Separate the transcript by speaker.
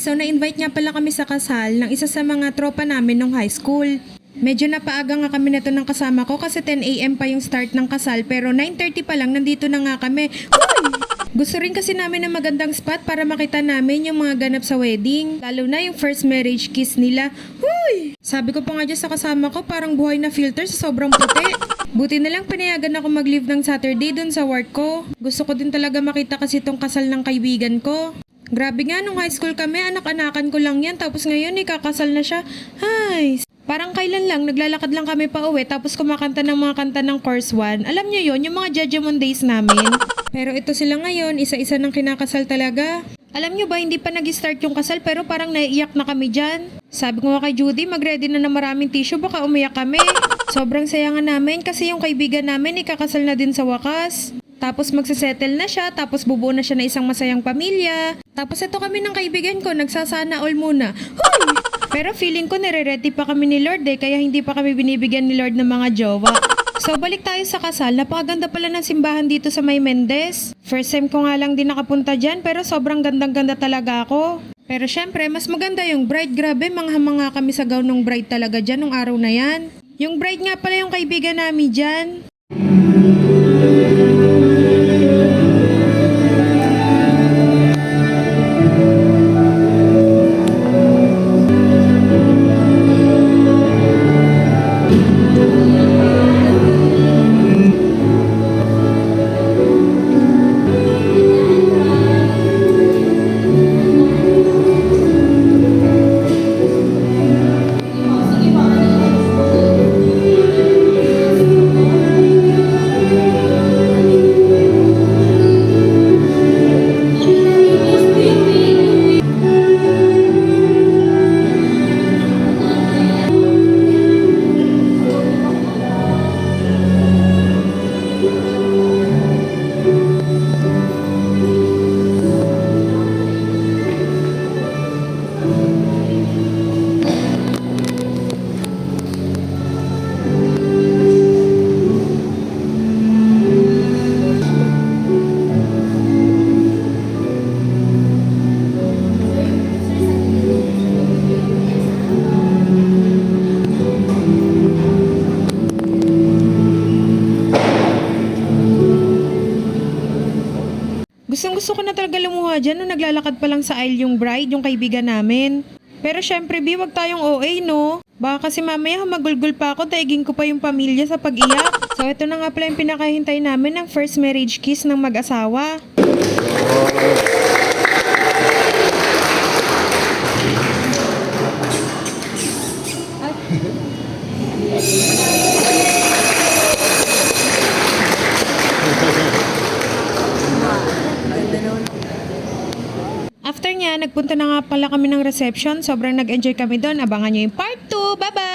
Speaker 1: so na-invite nga pala kami sa kasal ng isa sa mga tropa namin nung high school. Medyo napaaga nga kami na to ng kasama ko kasi 10 AM pa yung start ng kasal pero 9:30 pa lang nandito na nga kami. Uy! Gusto rin kasi namin ng magandang spot para makita namin yung mga ganap sa wedding. Lalo na yung first marriage kiss nila. Uy! Sabi ko pa nga dyan sa kasama ko parang buhay na filter sa sobrang puti. Buti na lang pinayagan ako mag-leave ng Saturday dun sa work ko. Gusto ko din talaga makita kasi tong kasal ng kaibigan ko. Grabe nga, nung high school kami, anak-anakan ko lang yan. Tapos ngayon, ikakasal na siya. Hay! Parang kailan lang, naglalakad lang kami pa uwi. Tapos kumakanta ng mga kanta ng Course 1. Alam nyo yon, yung mga Jajamon days namin. Pero ito sila ngayon, isa-isa ng kinakasal talaga. Alam nyo ba, hindi pa nag-start yung kasal pero parang naiiyak na kami dyan. Sabi ko nga kay Judy, mag-ready na ng maraming tissue, baka umiyak kami. Sobrang saya nga namin kasi yung kaibigan namin ikakasal na din sa wakas. Tapos magsasettle na siya, tapos bubuo na siya na isang masayang pamilya. Tapos ito kami ng kaibigan ko, nagsasana all muna. Hoy! Pero feeling ko nire-ready pa kami ni Lord kaya hindi pa kami binibigyan ni Lord ng mga jowa. So balik tayo sa kasal, napakaganda pala ng simbahan dito sa May Mendez. First time ko nga lang din nakapunta dyan pero sobrang gandang-ganda talaga ako. Pero syempre, mas maganda yung bride. Grabe, mangha-mangha kami sa gown ng bride talaga dyan nung araw na yan. Yung bride nga pala yung kaibigan namin dyan. Gusto ko na talaga lumuha dyan nung naglalakad pa lang sa aisle yung bride, yung kaibigan namin. Pero syempre, B, wag tayong OA, no? Baka kasi mamaya humagulgul pa ako, daigin ko pa yung pamilya sa pag-iyak. So, ito na nga pala yung pinakahintay namin ng first marriage kiss ng mag-asawa. After niya, nagpunta na nga pala kami ng reception. Sobrang nag-enjoy kami doon. Abangan nyo yung part 2. Bye-bye!